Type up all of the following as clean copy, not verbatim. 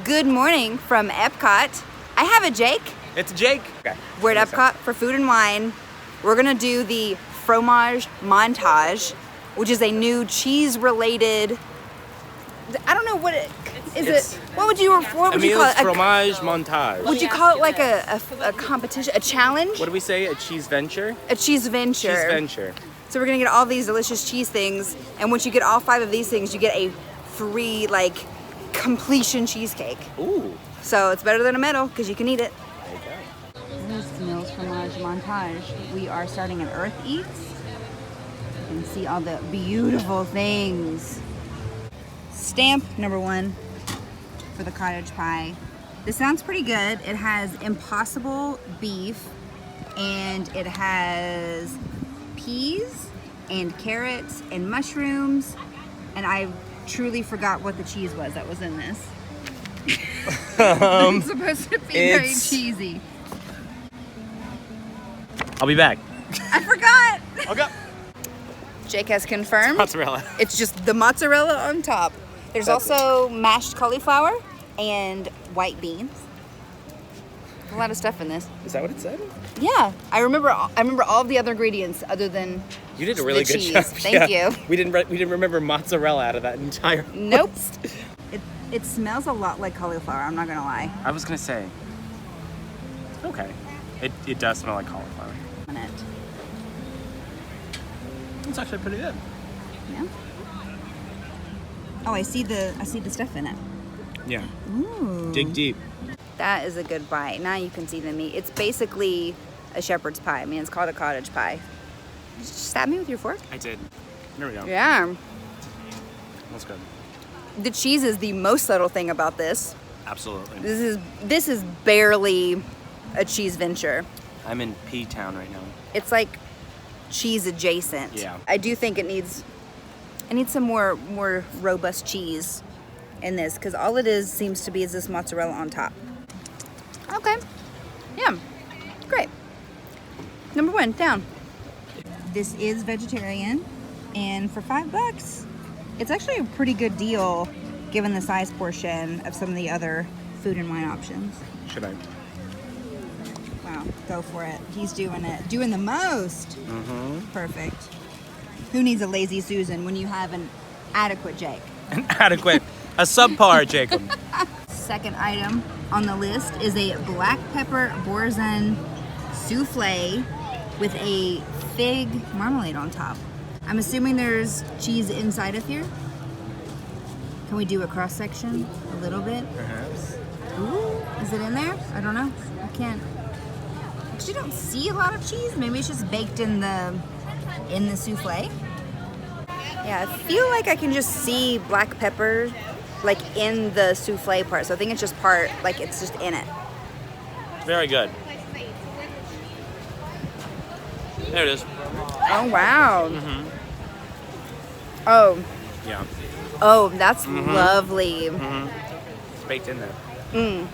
Good morning from EPCOT. I have a Jake. It's Jake. Okay. We're at EPCOT for food and wine. We're gonna do the Fromage Montage, which is a new cheese-related. I don't know what it is. What would you call it? Fromage Montage. Would you call it like a competition, a challenge? What do we say? A cheese venture? A cheese venture. Cheese venture. So we're gonna get all these delicious cheese things, and once you get all 5 of these things, you get a free completion cheesecake. Ooh. So it's better than a medal because you can eat it. There you go. This is Mills Fromage Montage. We are starting at Earth Eats. You can see all the beautiful things. Stamp number 1 for the cottage pie. This sounds pretty good. It has impossible beef, and it has peas and carrots and mushrooms, and I truly forgot what the cheese was that was in this. It's supposed to be very cheesy. I'll be back. I forgot. Okay. Jake has confirmed. Mozzarella. It's just the mozzarella on top. There's also mashed cauliflower and white beans. A lot of stuff in this. Is that what it said? Yeah, I remember all of the other ingredients other than You did a really good cheese. job. Thank you. We didn't remember mozzarella out of that entire Nope. list. It smells a lot like cauliflower, I'm not gonna lie. I was gonna say. Okay. It does smell like cauliflower. On it. It's actually pretty good. Yeah. Oh, I see the stuff in it. Yeah. Ooh. Dig deep. That is a good bite. Now you can see the meat. It's basically a shepherd's pie. I mean, it's called a cottage pie. Just stab me with your fork. I did. There we go. Yeah. That's good. The cheese is the most subtle thing about this. Absolutely. This is barely a cheese venture. I'm in P-Town right now. It's like cheese adjacent. Yeah. I do think it needs some more robust cheese in this, because all it seems to be is this mozzarella on top. Okay. Yeah. Great. Number 1 down. This is vegetarian, and for $5, it's actually a pretty good deal given the size portion of some of the other food and wine options. Should I? Wow, go for it. He's doing it. Doing the most. Mm-hmm. Perfect. Who needs a lazy Susan when you have an adequate Jake? An adequate, a subpar Jacob. Second item on the list is a black pepper boursin souffle with a fig marmalade on top. I'm assuming there's cheese inside of here. Can we do a cross section a little bit? Perhaps. Ooh, is it in there? I don't know. I can't. Actually, don't see a lot of cheese. Maybe it's just baked in the souffle. Yeah, I feel like I can just see black pepper in the souffle part. So I think it's just it's just in it. Very good. There it is. Oh, wow. Mm-hmm. Oh. Yeah. Oh, that's lovely. Mm-hmm. It's baked in there. Mm.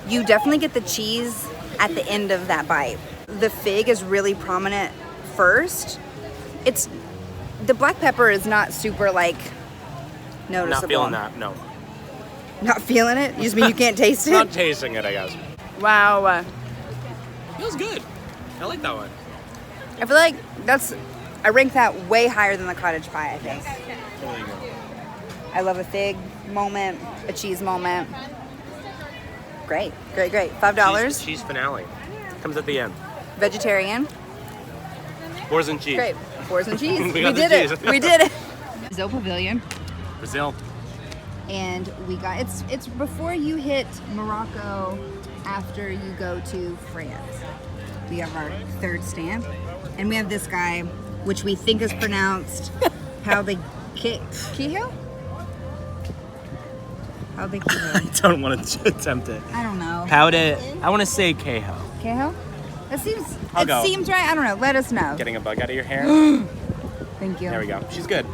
You definitely get the cheese at the end of that bite. The fig is really prominent first. The black pepper is not super noticeable. Not feeling that, no. Not feeling it? You just mean you can't taste it? Not tasting it, I guess. Wow. Feels good. I like that one. I feel like I rank that way higher than the cottage pie, I think. Totally good. I love a fig moment, a cheese moment. Great, great, great. $5. Cheese finale. Comes at the end. Vegetarian. Boursin cheese. Great. Boursin cheese. We got the did it. cheese. We did it. Brazil Pavilion. Brazil. And we got it's before you hit Morocco, after you go to France. We have our 3rd stamp, and we have this guy, which we think is pronounced Queijo? How they I don't want to attempt it. I don't know. I want to say queijo. Queijo? It I'll seems right. I don't know. Let us know. Getting a bug out of your hair. Thank you. There we go. She's good.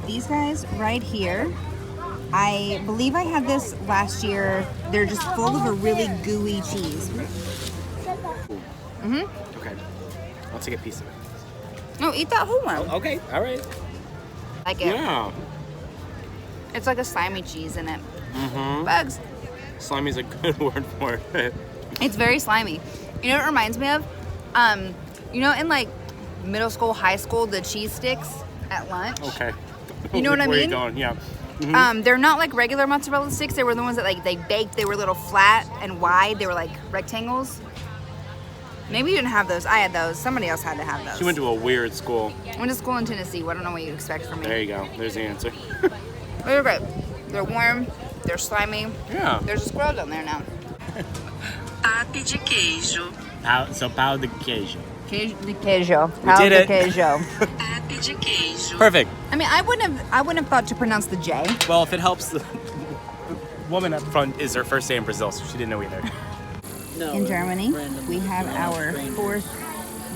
These guys right here, I believe I had this last year. They're just full of a really gooey cheese. Mm-hmm. Okay. I'll take a piece of it. No, eat that whole one. Okay. All right. Like it. Yeah. It's like a slimy cheese in it. Bugs. Slimy is a good word for it. It's very slimy. You know what it reminds me of? You know, in like middle school, high school, the cheese sticks at lunch. Okay. You know what I Where mean? you going? Yeah. They're not like regular mozzarella sticks. They were the ones that like they baked. They were little flat and wide. They were like rectangles. Maybe you didn't have those. I had those. Somebody else had to have those. She went to a weird school. I went to school in Tennessee. Well, I don't know what you'd expect from me. There you go. There's the answer. They're great. They're warm. They're slimy. Yeah. There's a squirrel down there now. Pape de queijo. So pau de queijo. Queijo de queijo. We did it. Queijo. Pape de queijo. Perfect. I mean, I wouldn't have thought to pronounce the J. Well, if it helps, the woman up front is her first day in Brazil, so she didn't know either. In Germany, we have our fourth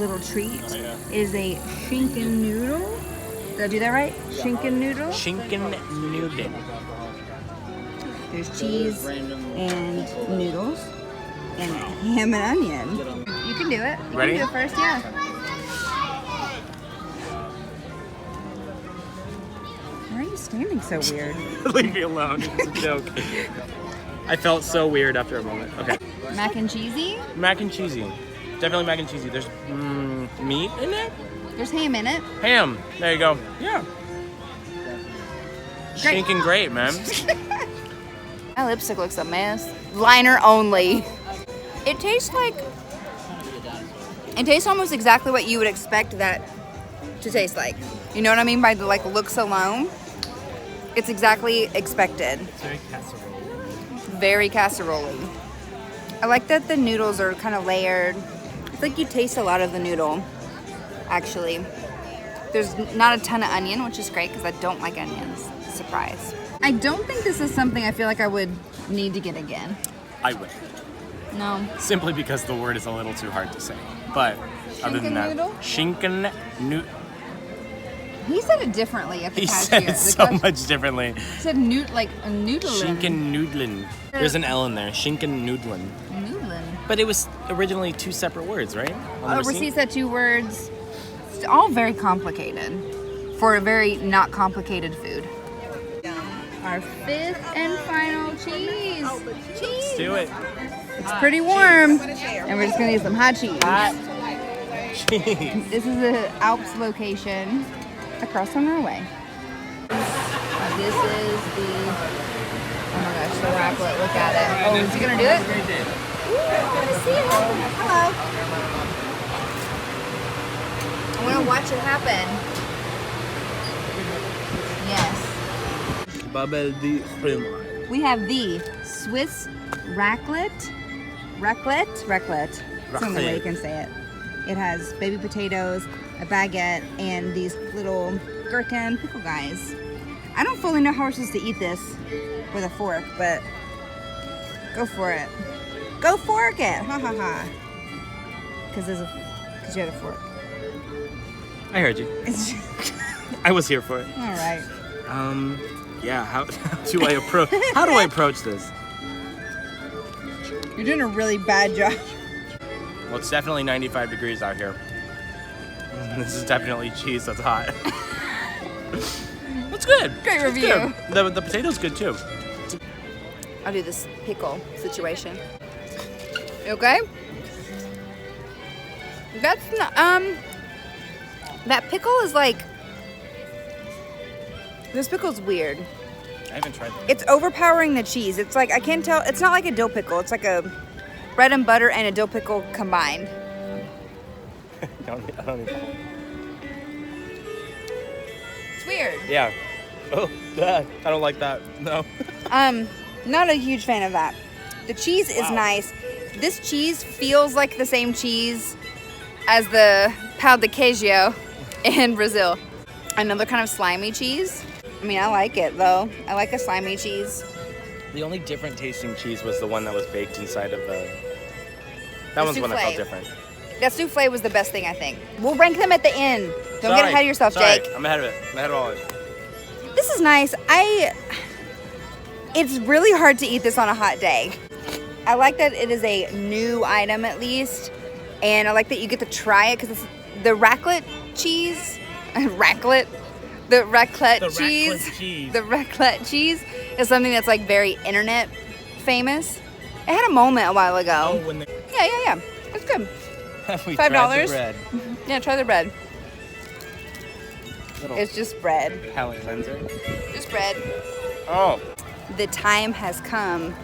little treat. yeah. It is a Schinken noodle. Did I do that right? Schinken noodle. Schinken Nudeln. There's cheese and noodles and ham and onion. You can do it. You Ready? can do it first, yeah. Why are you standing so weird? Leave me alone. It's a joke. I felt so weird after a moment. Okay. Mac and cheesy. Mac and cheesy. Definitely mac and cheesy. There's meat in it? There's ham in it. Ham. There you go. Yeah. Great. Stinking great, man. My lipstick looks a mess. Liner only. It tastes almost exactly what you would expect that to taste like. You know what I mean by the like looks alone? It's exactly expected. Very casserole. Very casserole-y. I like that the noodles are kind of layered. It's like you taste a lot of the noodle, actually. There's not a ton of onion, which is great because I don't like onions. Surprise. I don't think this is something I feel like I would need to get again. I would. No. Simply because the word is a little too hard to say. But other than that, noodle? Schinken noodle. He said it differently at the He cashier. said it The so cashier much differently. said like a noodle. Schinken Nudeln. There's an L in there. Schinken Nudeln. Noodlin. But it was originally two separate words, right? On the Receipt said 2 words. It's all very complicated for a very not complicated food. Our 5th and final cheese. Let's do it. It's pretty warm, and we're just gonna use some hot cheese. Cheese. This is the Alps location across from Norway. This is the, oh my gosh, the raclette. Look at it. Oh, is he gonna do it? Ooh, I wanna see it. Hello. I wanna watch it happen. Yes. Babel di Fromage. We have the Swiss raclette. Raclette? Raclette. That's the only way you can say it. It has baby potatoes, a baguette, and these little gherkin pickle guys. I don't fully know how we're supposed to eat this with a fork, but go for it. Go fork it! Ha ha ha. Because you had a fork. I heard you. I was here for it. All right. Yeah, how do I approach this? You're doing a really bad job. Well, it's definitely 95 degrees out here. This is definitely cheese that's hot. That's good. Great It's review. good. The potato's good too. I'll do this pickle situation. You okay? That's not, that pickle is like, this pickle's weird. I haven't tried that. It's overpowering the cheese. It's like, I can't tell, it's not like a dill pickle. It's like a bread and butter and a dill pickle combined. I don't even. It's weird. Yeah. Oh, I don't like that. No. Not a huge fan of that. The cheese is nice. This cheese feels like the same cheese as the pão de queijo in Brazil. Another kind of slimy cheese. I mean, I like it though. I like a slimy cheese. The only different tasting cheese was the one that was baked inside of the. That one's one that felt different. That souffle was the best thing, I think. We'll rank them at the end. Don't get ahead of yourself, Sorry. Jake. I'm ahead of it. I'm ahead of all of it. This is nice. It's really hard to eat this on a hot day. I like that it is a new item at least. And I like that you get to try it because it's the raclette cheese. The raclette cheese is something that's like very internet famous. It had a moment a while ago. Oh, when they... Yeah. It's good. Have we $5. tried the bread? Yeah, try the bread. Little It's just bread. palate cleanser. Just bread. Oh. The time has come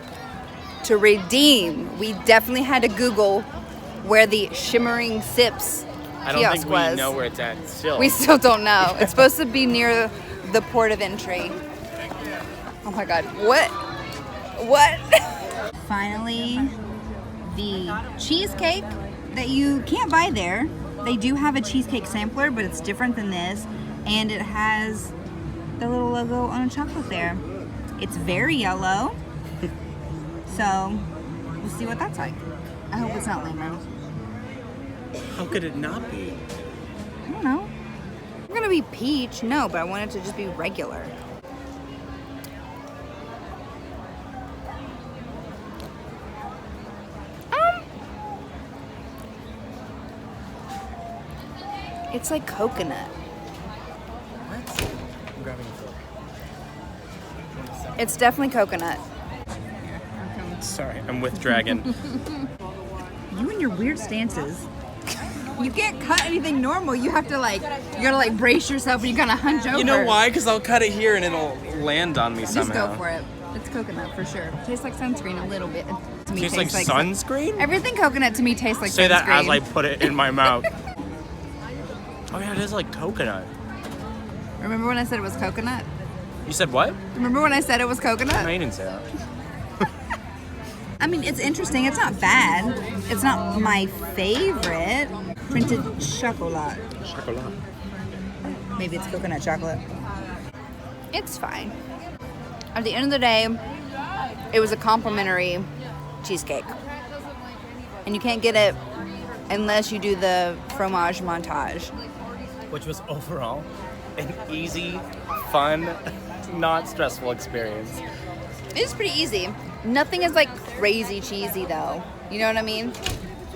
to redeem. We definitely had to Google where the Shimmering Sips I don't kiosk think we was. know where it's at still. We still don't know. It's supposed to be near the port of entry. Oh my God. What? Finally, the cheesecake that you can't buy there. They do have a cheesecake sampler, but it's different than this. And it has the little logo on a chocolate there. It's very yellow. So, we'll see what that's like. I hope it's not lemon. How could it not be? I don't know. It's gonna be peach. No, but I want it to just be regular. It's like coconut. What? I'm grabbing a fork. It's definitely coconut. Sorry, I'm with Dragon. You and your weird stances. You can't cut anything normal. You have to you gotta brace yourself and you gotta hunch over. You know why? Because I'll cut it here and it'll land on me somehow. Just go for it. It's coconut for sure. Tastes like sunscreen a little bit. To me, Tastes like sunscreen? Everything coconut to me tastes like Say sunscreen. that as I put it in my mouth. Oh yeah, it is like coconut. Remember when I said it was coconut? You said what? Remember when I said it was coconut? No, you didn't say that. I mean, it's interesting. It's not bad. It's not my favorite. Printed chocolate. Chocolate. Maybe it's coconut chocolate. It's fine. At the end of the day, it was a complimentary cheesecake. And you can't get it unless you do the Fromage Montage. Which was overall an easy, fun, not stressful experience. It's pretty easy. Nothing is like crazy cheesy though. You know what I mean?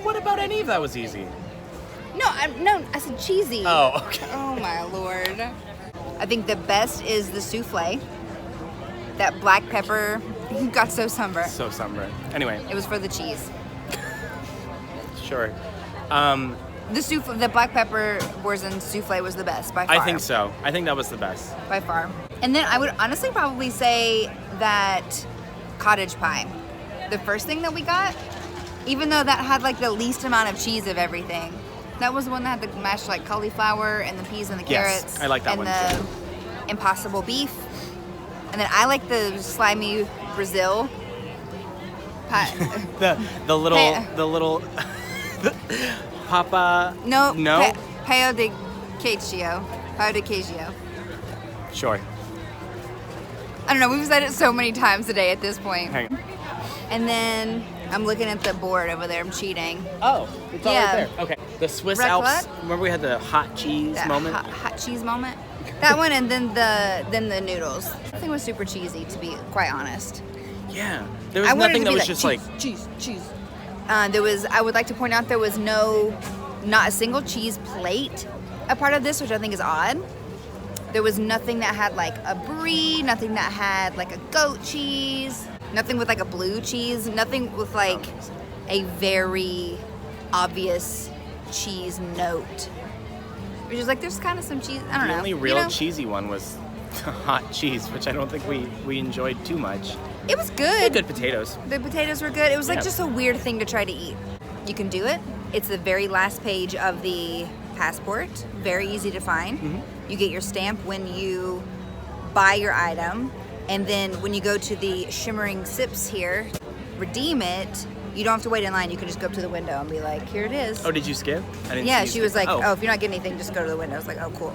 What about any of that was easy? No, I said cheesy. Oh, okay. Oh my Lord. I think the best is the souffle. That black pepper got so sunburned. So sunburned. Anyway. It was for the cheese. Sure. The black pepper boursin souffle was the best by far. I think so. I think that was the best. By far. And then I would honestly probably say that cottage pie. The first thing that we got, even though that had the least amount of cheese of everything, that was the one that had the mashed cauliflower and the peas and the carrots. Yes, I like that and one the impossible beef. And then I like the slimy Brazil pie. the little Papa. No. No. Paio de queijo. Paio de queijo. Sure. I don't know. We've said it so many times today at this point. Hang on. And then I'm looking at the board over there. I'm cheating. Oh, it's all Yeah. right there. Okay. The Swiss Raclette? Alps. Remember we had the hot cheese That moment? hot cheese moment. That one, and then the noodles. I think it was super cheesy, to be quite honest. Yeah. There was I wanted nothing it to that be was just cheese. I would like to point out there was not a single cheese plate a part of this, which I think is odd. There was nothing that had a brie, nothing that had a goat cheese, nothing with a blue cheese, nothing with a very obvious cheese note. Which is there's kind of some cheese. I don't know. The only real cheesy one was hot cheese, which I don't think we enjoyed too much. It was They had good. good potatoes. The potatoes were good. It was Yeah. just a weird thing to try to eat. You can do it. It's the very last page of the passport. Very easy to find. Mm-hmm. You get your stamp when you buy your item, and then when you go to the Shimmering Sips here, redeem it. You don't have to wait in line. You can just go up to the window and be like, "Here it is." Oh, did you skip? I didn't Yeah, see she you was skip. like, "Oh, if you're not getting anything, just go to the window." I was like, "Oh, cool."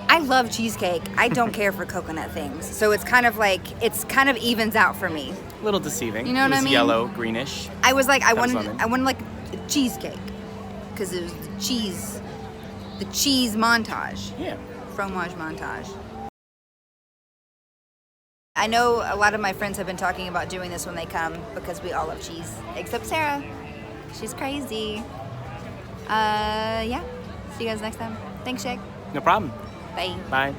I love cheesecake. I don't care for coconut things, so it's kind of evens out for me. A little deceiving. You know what it I was mean? yellow, greenish. I was like, I was wanted lemon. a cheesecake because it was the cheese montage, Yeah. Fromage Montage. I know a lot of my friends have been talking about doing this when they come because we all love cheese, except Sarah. She's crazy. Yeah. See you guys next time. Thanks, Shag. No problem. Bye. Bye.